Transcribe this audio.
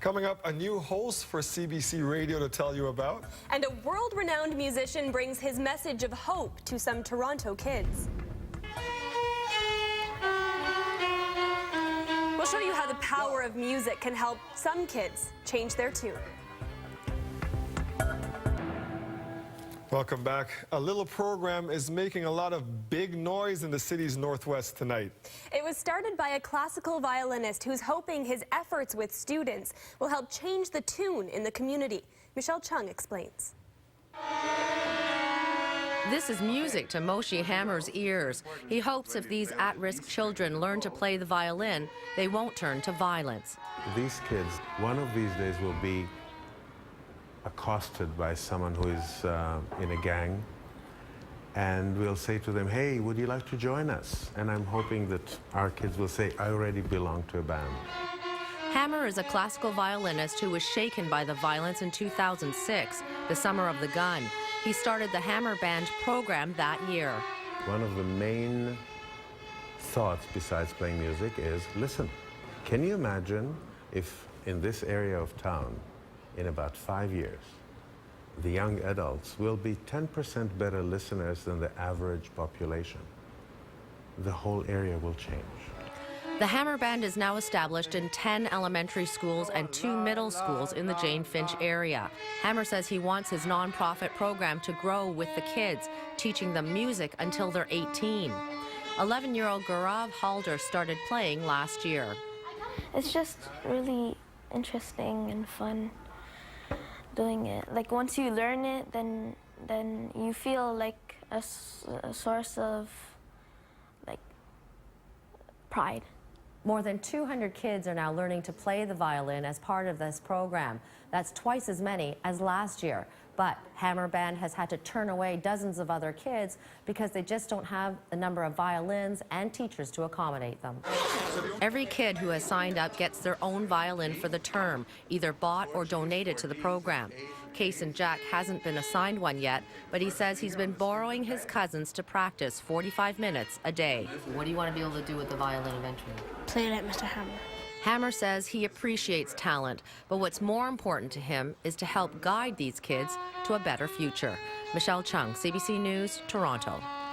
Coming up, a new host for CBC Radio to tell you about. And a world-renowned musician brings his message of hope to some Toronto kids. We'll show you how the power of music can help some kids change their tune. Welcome back. A little program is making a lot of big noise in the city's northwest tonight. It was started by a classical violinist who's hoping his efforts with students will help change the tune in the community. Michelle Chung explains. This is music to Moshe Hammer's ears. He hopes if these at-risk children learn to play the violin, they won't turn to violence. These kids, one of these days, will be accosted by someone who is in a gang, and we'll say to them, hey, would you like to join us? And I'm hoping that our kids will say, I already belong to a band. Hammer is a classical violinist who was shaken by the violence in 2006, the summer of the gun. He started the Hammer Band program that year. One of the main thoughts besides playing music is, listen, can you imagine if in this area of town, in about 5 years, the young adults will be 10% better listeners than the average population? The whole area will change. The Hammer Band is now established in 10 elementary schools and 2 middle schools in the Jane Finch area. Hammer says he wants his nonprofit program to grow with the kids, teaching them music until they're 18. 11-year-old Gaurav Halder started playing last year. It's just really interesting and fun doing it. Like once you learn it, then you feel like a source of like pride. More than 200 kids are now learning to play the violin as part of this program. That's twice as many as last year. But Hammer Band has had to turn away dozens of other kids because they just don't have the number of violins and teachers to accommodate them. Every kid who has signed up gets their own violin for the term, either bought or donated to the program. Case and Jack hasn't been assigned one yet, but he says he's been borrowing his cousins to practice 45 minutes a day. What do you want to be able to do with the violin eventually? Play like Mr. Hammer. Hammer says he appreciates talent, but what's more important to him is to help guide these kids to a better future. Michelle Chung, CBC News, Toronto.